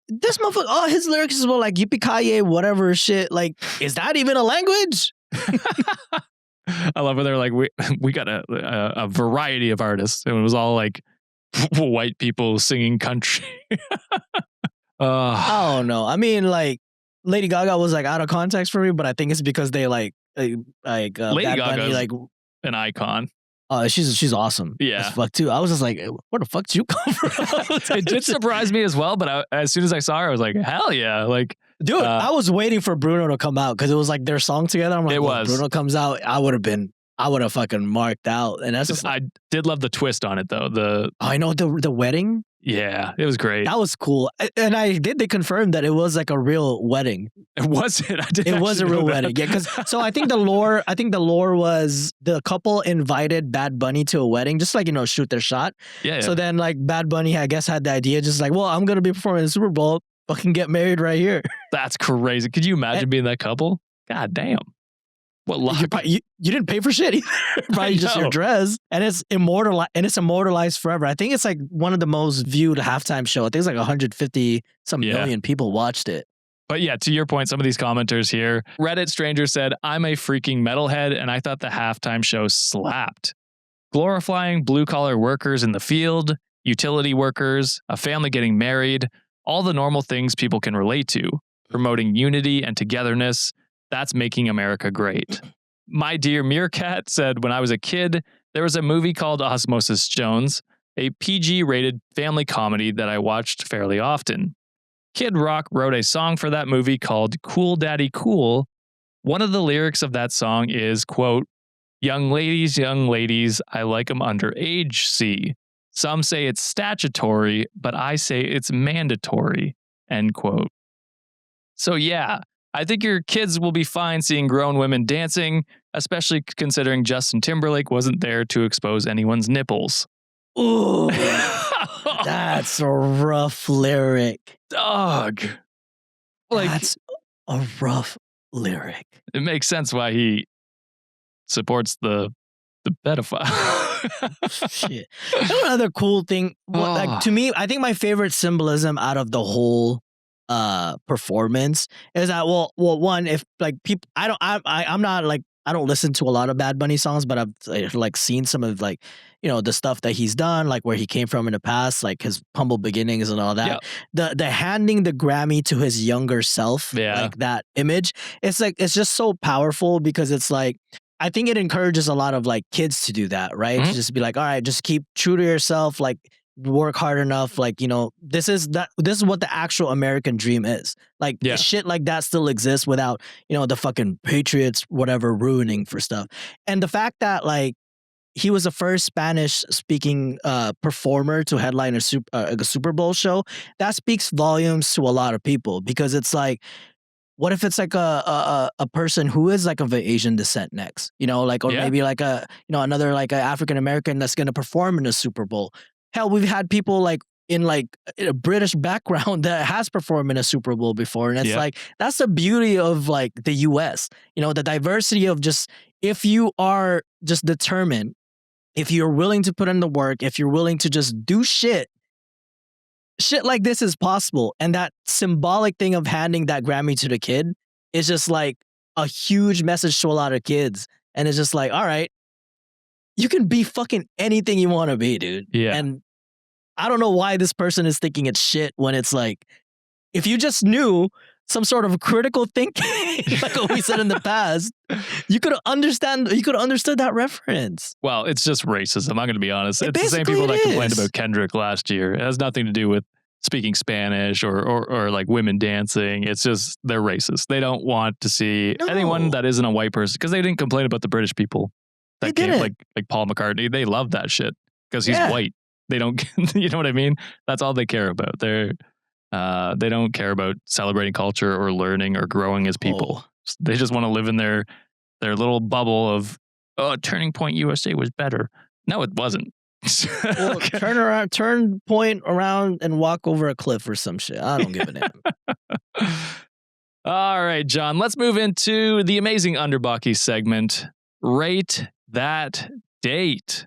This motherfucker, all his lyrics is like yippee-ki-yay, whatever shit. Like, is that even a language? I love when they're like, we got a variety of artists. And it was all like white people singing country. I don't know. I mean, like, Lady Gaga was like out of context for me, but I think it's because they like Lady Gaga, like an icon. She's awesome. Yeah. As fuck too. I was just like, where the fuck did you come from? It did surprise me as well, but as soon as I saw her, I was like, hell yeah. Like, dude, I was waiting for Bruno to come out because it was like their song together. I'm like, when Bruno comes out, I would have fucking marked out. And that's just I did love the twist on it though. I know the wedding. Yeah, it was great. That was cool. And they confirmed that it was like a real wedding. It wasn't. It was a real wedding. Yeah, so I think the lore was the couple invited Bad Bunny to a wedding, just like, shoot their shot. Yeah. So then like Bad Bunny, I guess, had the idea, just like, well, I'm gonna be performing in the Super Bowl. Fucking get married right here. That's crazy. Could you imagine being that couple? God damn. What luck. You didn't pay for shit either. Probably just your dress. And it's immortalized forever. I think it's like one of the most viewed halftime show. I think it's like 150 million people watched it. But yeah, to your point, some of these commenters here, Reddit stranger said, I'm a freaking metalhead and I thought the halftime show slapped. Glorifying blue collar workers in the field, utility workers, a family getting married, all the normal things people can relate to, promoting unity and togetherness. That's making America great. My dear Meerkat said, when I was a kid, there was a movie called Osmosis Jones, a PG-rated family comedy that I watched fairly often. Kid Rock wrote a song for that movie called Cool Daddy Cool. One of the lyrics of that song is, quote, young ladies, I like 'em underage, see. Some say it's statutory, but I say it's mandatory, end quote. So yeah, I think your kids will be fine seeing grown women dancing, especially considering Justin Timberlake wasn't there to expose anyone's nipples. Ooh, that's a rough lyric. Dog. Like, that's a rough lyric. It makes sense why he supports the pedophile. Shit. Another cool thing, like, to me, I think my favorite symbolism out of the whole performance is that well one, if like people, I'm not like, I don't listen to a lot of Bad Bunny songs, but I've like seen some of like, the stuff that he's done, like where he came from in the past, like his humble beginnings and all that. Yep. The handing the Grammy to his younger self, like that image, it's like, it's just so powerful because it's like, I think it encourages a lot of like kids to do that, right? Mm-hmm. To just be like, all right, just keep true to yourself, like work hard enough, like, this is what the actual American dream is. Like shit like that still exists without, the fucking patriots, whatever, ruining for stuff. And the fact that like he was the first Spanish speaking performer to headline a Super Bowl show, that speaks volumes to a lot of people, because it's like, what if it's like a person who is like of an Asian descent next, like, or maybe like another like an African American that's going to perform in a Super Bowl. Hell, we've had people like in like a British background that has performed in a Super Bowl before. And it's like, that's the beauty of like the US, the diversity of just, if you are just determined, if you're willing to put in the work, if you're willing to just do shit like this is possible. And that symbolic thing of handing that Grammy to the kid is just like a huge message to a lot of kids. And it's just like, all right, you can be fucking anything you want to be, dude. Yeah. And I don't know why this person is thinking it's shit when it's like, if you just knew some sort of critical thinking, like what we said in the past, you could understood that reference. Well, it's just racism. I'm going to be honest. It It's the same basically people that is. complained about Kendrick last year. It has nothing to do with speaking Spanish or like women dancing. It's just they're racist. They don't want to see anyone No. that isn't a white person because they didn't complain about the British people that They came, didn't. like Paul McCartney. They love that shit because he's Yeah. white. They don't, you know what I mean? That's all they care about. They don't care about celebrating culture or learning or growing as people. They just want to live in their little bubble of, oh, Turning Point USA was better. No, it wasn't. Well, turn point around and walk over a cliff or some shit. I don't give a damn. All right, John, let's move into the amazing Underbucky segment. Rate that date.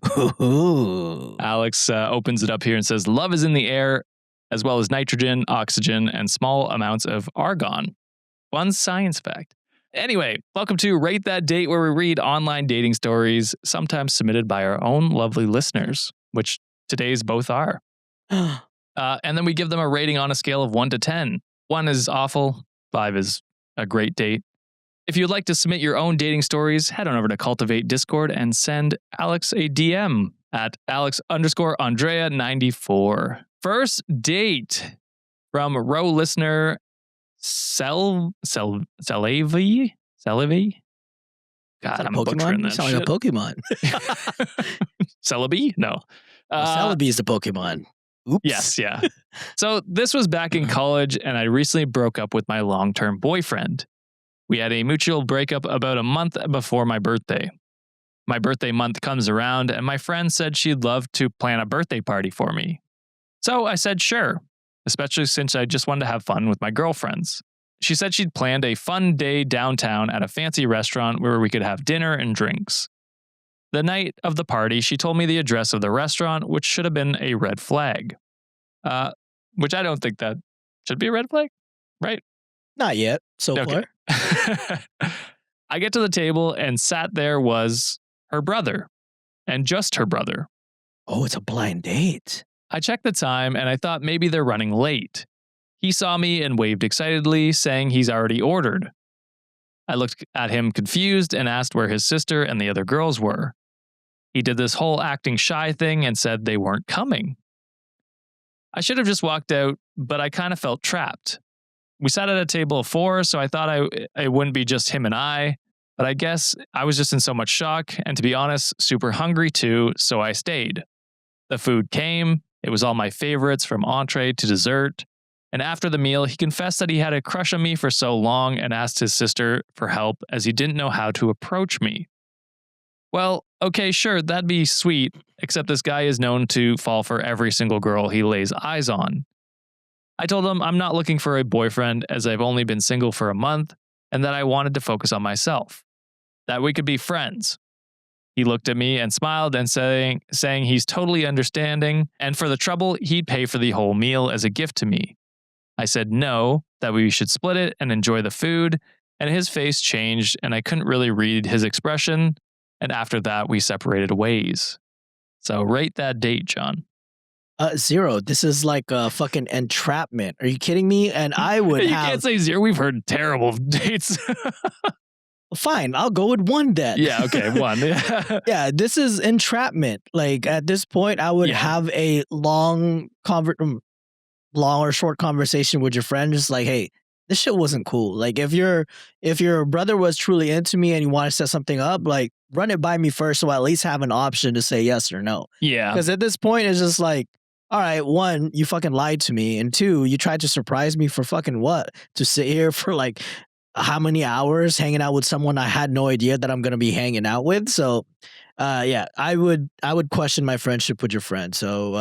Alex opens it up here and says, love is in the air, as well as nitrogen, oxygen, and small amounts of argon. Fun science fact. Anyway, welcome to Rate That Date, where we read online dating stories, sometimes submitted by our own lovely listeners, which today's both are. And then we give them a rating on a scale of 1 to 10. 1 is awful, 5 is a great date. If you'd like to submit your own dating stories, head on over to Cultivate Discord and send Alex a DM at Alex_Andrea94. First date from row listener Seilavie? God, I'm butchering that sound shit. like a Pokemon. Seilavie? No. Seilavie is the Pokemon. Oops. Yes, yeah. So this was back in college, and I recently broke up with my long-term boyfriend. We had a mutual breakup about a month before my birthday. My birthday month comes around, and my friend said she'd love to plan a birthday party for me. So I said sure, especially since I just wanted to have fun with my girlfriends. She said she'd planned a fun day downtown at a fancy restaurant where we could have dinner and drinks. The night of the party, she told me the address of the restaurant, which should have been a red flag. Which I don't think that should be a red flag, right? Not yet, so far. I get to the table and sat there was her brother, and just her brother. Oh, it's a blind date. I checked the time and I thought maybe they're running late. He saw me and waved excitedly, saying he's already ordered. I looked at him confused and asked where his sister and the other girls were. He did this whole acting shy thing and said they weren't coming. I should have just walked out, but I kind of felt trapped. We sat at a table of 4, so I thought it wouldn't be just him and I, but I guess I was just in so much shock, and to be honest, super hungry too, so I stayed. The food came. It was all my favorites from entree to dessert. And after the meal, he confessed that he had a crush on me for so long and asked his sister for help as he didn't know how to approach me. Well, okay, sure, that'd be sweet, except this guy is known to fall for every single girl he lays eyes on. I told him I'm not looking for a boyfriend as I've only been single for a month and that I wanted to focus on myself, that we could be friends. He looked at me and smiled and saying he's totally understanding, and for the trouble, he'd pay for the whole meal as a gift to me. I said no, that we should split it and enjoy the food, and his face changed and I couldn't really read his expression, and after that, we separated ways. So rate that date, John. 0. This is like a fucking entrapment. Are you kidding me? And I would You can't say 0. We've heard terrible dates. Fine, I'll go with 1 then. Yeah, okay, 1. Yeah, this is entrapment. Like at this point, I would have a long or short conversation with your friend, just like, hey, this shit wasn't cool. Like if your brother was truly into me and you want to set something up, like run it by me first, so I at least have an option to say yes or no. Yeah. Because at this point, it's just like, all right, 1, you fucking lied to me, and 2, you tried to surprise me for fucking what? To sit here for like how many hours hanging out with someone I had no idea that I'm gonna be hanging out with. So, yeah, I would question my friendship with your friend. So,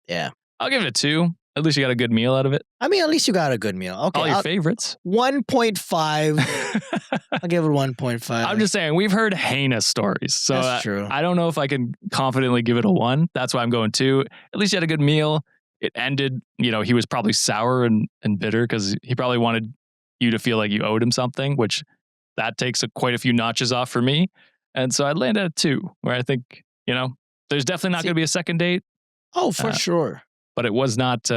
yeah, I'll give it a 2. At least you got a good meal out of it. I mean, at least you got a good meal. Okay, all your favorites. 1.5. I'll give it 1.5. I'm just saying, we've heard heinous stories. So that's true. I don't know if I can confidently give it a 1. That's why I'm going 2. At least you had a good meal. It ended, he was probably sour and bitter because he probably wanted you to feel like you owed him something, which that takes quite a few notches off for me. And so I'd land at a 2, where I think, there's definitely not going to be a second date. Oh, for sure. But it was not,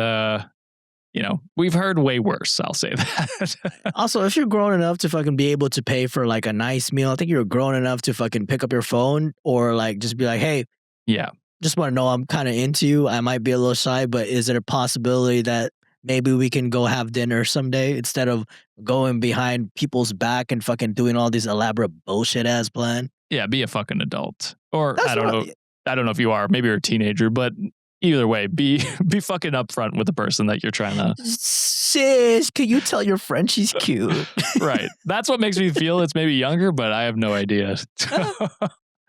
we've heard way worse. I'll say that. Also, if you're grown enough to fucking be able to pay for like a nice meal, I think you're grown enough to fucking pick up your phone or like just be like, hey, Yeah. just want to know I'm kind of into you. I might be a little shy, but is it a possibility that maybe we can go have dinner someday instead of going behind people's back and fucking doing all these elaborate bullshit ass plan? Yeah, be a fucking adult. Or That's I don't know. I don't know if you are. Maybe you're a teenager, but either way, be fucking upfront with the person that you're trying to. Sis, can you tell your friend she's cute? Right. That's what makes me feel it's maybe younger, but I have no idea.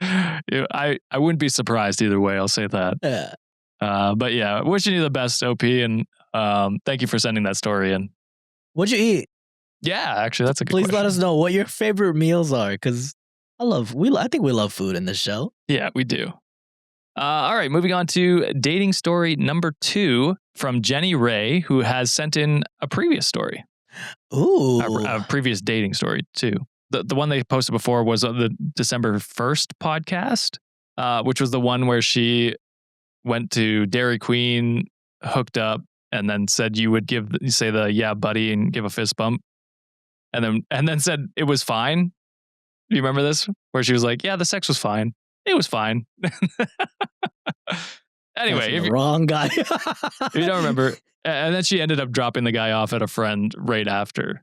I wouldn't be surprised either way. I'll say that. Yeah. But yeah, wishing you the best, OP, and thank you for sending that story in. What'd you eat? Yeah, actually, that's a good Please question. let us know what your favorite meals are, because I think we love food in this show. Yeah, we do. All right, moving on to dating story number 2 from Jenny Ray, who has sent in a previous story. Ooh. A previous dating story, too. The one they posted before was the December 1st podcast, which was the one where she went to Dairy Queen, hooked up, and then said you would say the yeah buddy and give a fist bump, and then said it was fine. Do you remember this? Where she was like, yeah, the sex was fine. It was fine. Anyway, if wrong guy. If you don't remember, and then she ended up dropping the guy off at a friend right after.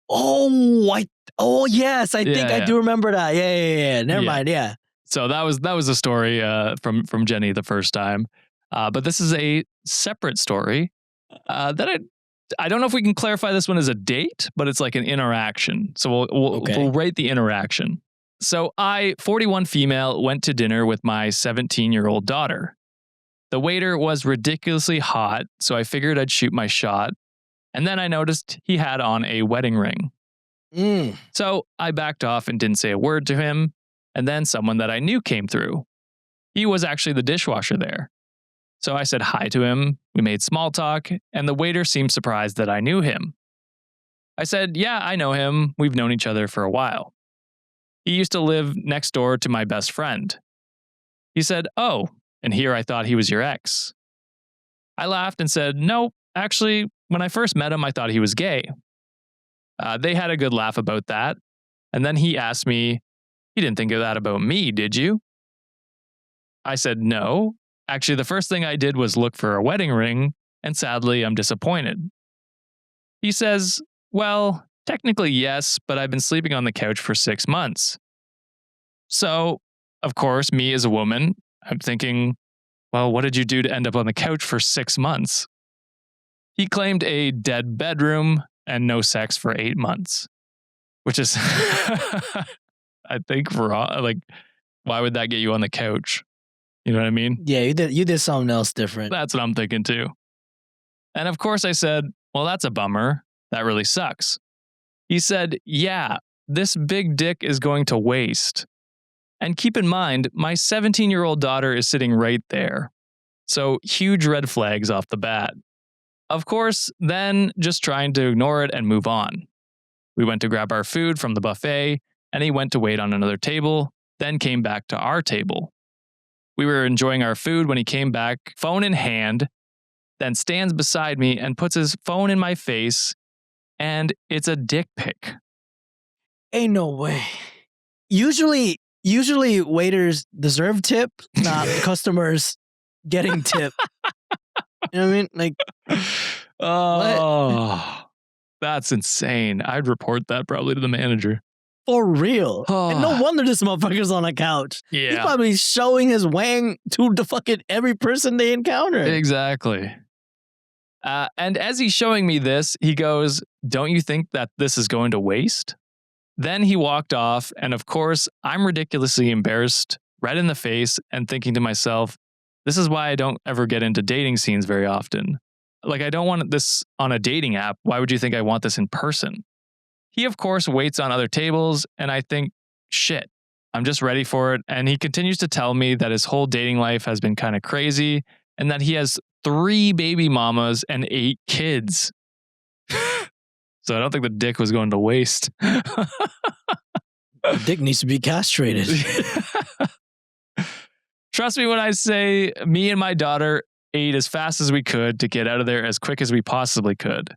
Oh yes, I think I do remember that. Yeah. Never mind. Yeah. So that was a story from Jenny the first time, but this is a separate story that I don't know if we can clarify this one as a date, but it's like an interaction. So we'll rate the interaction. So I, 41 female, went to dinner with my 17-year-old daughter. The waiter was ridiculously hot, so I figured I'd shoot my shot. And then I noticed he had on a wedding ring. So I backed off and didn't say a word to him. And then someone that I knew came through. He was actually the dishwasher there. So I said hi to him. We made small talk, and the waiter seemed surprised that I knew him. I said, yeah, I know him. We've known each other for a while. He used to live next door to my best friend. He said, oh, and here I thought he was your ex. I laughed and said, no, actually, when I first met him, I thought he was gay. They had a good laugh about that. And then he asked me, you didn't think of that about me, did you? I said, no. Actually, the first thing I did was look for a wedding ring, and sadly, I'm disappointed. He says, well, technically yes, but I've been sleeping on the couch for 6 months. So, of course, me as a woman, I'm thinking, well, what did you do to end up on the couch for 6 months? He claimed a dead bedroom and no sex for 8 months, which is, I think, wrong. Like, why would that get you on the couch? You know what I mean? Yeah, you did something else different. That's what I'm thinking too. And of course I said, well, that's a bummer. That really sucks. He said, yeah, this big dick is going to waste. And keep in mind, my 17-year-old daughter is sitting right there. So huge red flags off the bat. Of course, then just trying to ignore it and move on. We went to grab our food from the buffet, and he went to wait on another table, then came back to our table. We were enjoying our food when he came back, phone in hand, then stands beside me and puts his phone in my face, and it's a dick pic. Ain't no way. Usually waiters deserve tip, not customers getting tip. You know what I mean? Like, oh, that's insane. I'd report that probably to the manager. For real. And no wonder this motherfucker's on a couch. Yeah. He's probably showing his wang to the fucking every person they encounter. Exactly. And as he's showing me this, he goes, don't you think that this is going to waste? Then he walked off, and of course, I'm ridiculously embarrassed, red in the face, and thinking to myself, this is why I don't ever get into dating scenes very often. Like, I don't want this on a dating app. Why would you think I want this in person? He, of course, waits on other tables, and I think, shit, I'm just ready for it. And he continues to tell me that his whole dating life has been kind of crazy, and that he has 3 baby mamas and 8 kids. So I don't think the dick was going to waste. The dick needs to be castrated. Trust me when I say me and my daughter ate as fast as we could to get out of there as quick as we possibly could.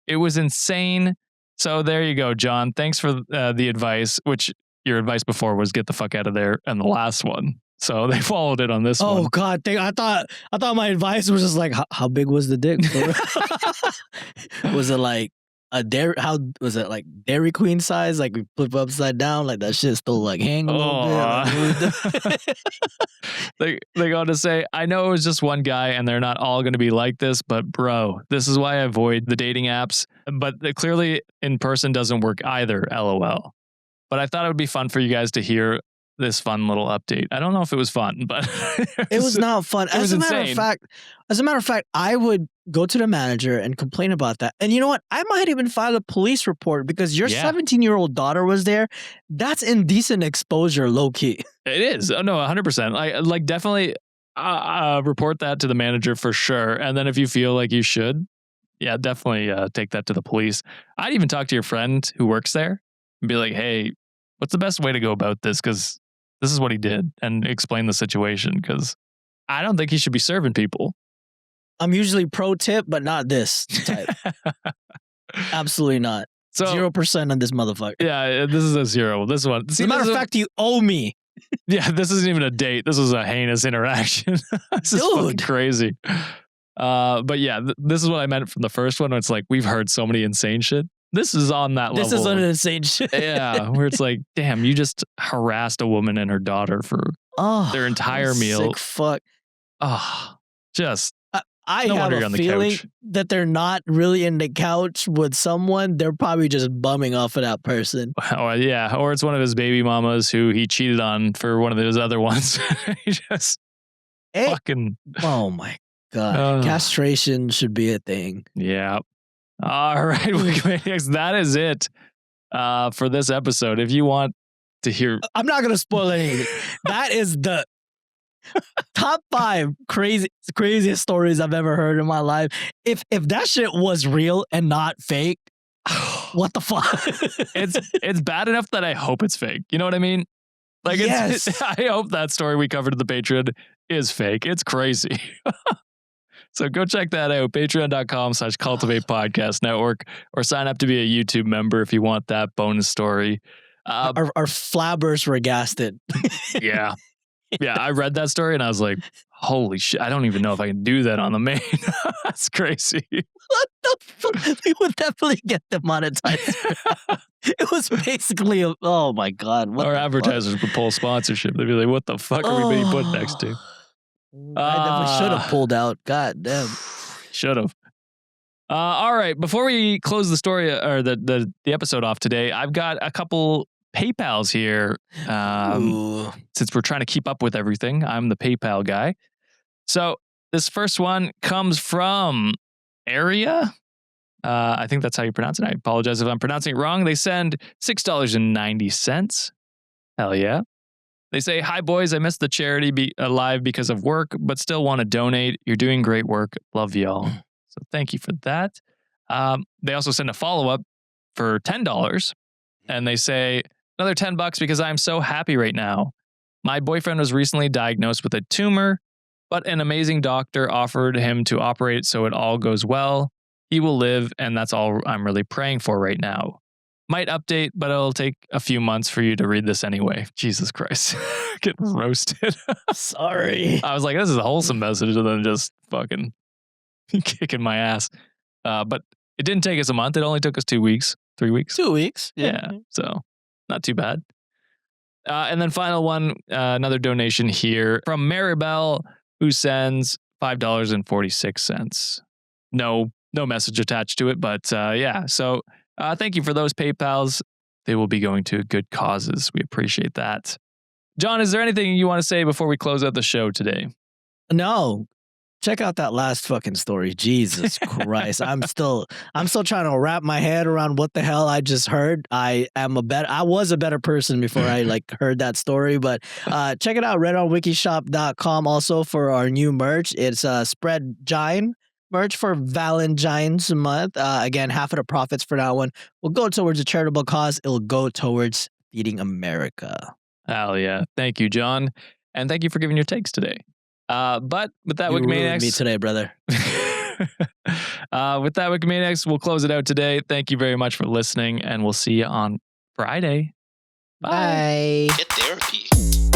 It was insane. So there you go, John. Thanks for the advice, which your advice before was get the fuck out of there, and the last one. So they followed it on this one. Oh God! I thought my advice was just like, how big was the dick? Was it like a dairy? How was it like Dairy Queen size? Like we flip upside down, like that shit still like hang a little bit. They go to say, I know it was just one guy, and they're not all going to be like this, but bro, this is why I avoid the dating apps. But clearly, in person doesn't work either. LOL. But I thought it would be fun for you guys to hear this fun little update. I don't know if it was fun, but it was not fun. As a matter of fact, I would go to the manager and complain about that. And you know what? I might even file a police report because your 17-year-old daughter was there. That's indecent exposure, low key. It is. Oh, no, 100%. Like definitely report that to the manager for sure. And then if you feel like you should, yeah, definitely take that to the police. I'd even talk to your friend who works there and be like, hey, what's the best way to go about this? Because this is what he did, and explain the situation, because I don't think he should be serving people. I'm usually pro tip, but not this type. Absolutely not. So 0% on this motherfucker. Yeah, this is a 0. This one. As a matter of fact, you owe me. Yeah, this isn't even a date. This was a heinous interaction. This is fucking crazy. But yeah, this is what I meant from the first one. It's like, we've heard so many insane shit. This is on that level. This is an insane shit. Yeah, where it's like, damn, you just harassed a woman and her daughter for their entire meal. Sick fuck. Oh, just. I have a feeling that they're not really in the couch with someone. They're probably just bumming off of that person. Or it's one of his baby mamas who he cheated on for one of his other ones. He just fucking. Oh my God. Castration should be a thing. Yeah. All right, Wikimaniacs, that is it for this episode. If you want to hear... I'm not going to spoil anything. That is the top 5 craziest stories I've ever heard in my life. If that shit was real and not fake, what the fuck? It's bad enough that I hope it's fake. You know what I mean? Like, yes. I hope that story we covered in the Patreon is fake. It's crazy. So go check that out, patreon.com/Cultivate Podcast Network, or sign up to be a YouTube member if you want that bonus story. Our flabbers were gasted. Yeah. Yeah, I read that story and I was like, holy shit, I don't even know if I can do that on the main. That's crazy. What the fuck? We would definitely get demonetized. It was basically, oh my God. Our advertisers would pull sponsorship. They'd be like, what the fuck are we being put next to? I definitely should have pulled out. God damn. Should have. All right. Before we close the story or the episode off today, I've got a couple PayPals here. Since we're trying to keep up with everything, I'm the PayPal guy. So this first one comes from Area. I think that's how you pronounce it. I apologize if I'm pronouncing it wrong. They send $6.90. Hell yeah. They say, hi, boys. I missed the charity live because of work, but still want to donate. You're doing great work. Love y'all. So thank you for that. They also send a follow-up for $10. And they say, another $10 because I'm so happy right now. My boyfriend was recently diagnosed with a tumor, but an amazing doctor offered him to operate so it all goes well. He will live, and that's all I'm really praying for right now. Might update, but it'll take a few months for you to read this anyway. Jesus Christ. Getting roasted. Sorry. I was like, this is a wholesome message, and then just fucking kicking my ass. But it didn't take us a month. It only took us 2 weeks, 3 weeks. 2 weeks. Yeah. So not too bad. And then final one, another donation here from Maribel, who sends $5.46. No message attached to it, but yeah. So thank you for those PayPals. They will be going to good causes. We appreciate that. John, is there anything you want to say before we close out the show today? No. Check out that last fucking story. Jesus Christ. I'm still trying to wrap my head around what the hell I just heard. I was a better person before I heard that story, but check it out, redonwikishop.com also for our new merch. It's Spread Jeny merch for Valentine's month. Again, half of the profits for that one will go towards a charitable cause. It will go towards feeding America. Hell yeah. Thank you, John. And thank you for giving your takes today. But with that, You ruined me Wikimaniacs, today, brother. with that, Wikimaniacs, we'll close it out today. Thank you very much for listening, and we'll see you on Friday. Bye. Bye. Get therapy.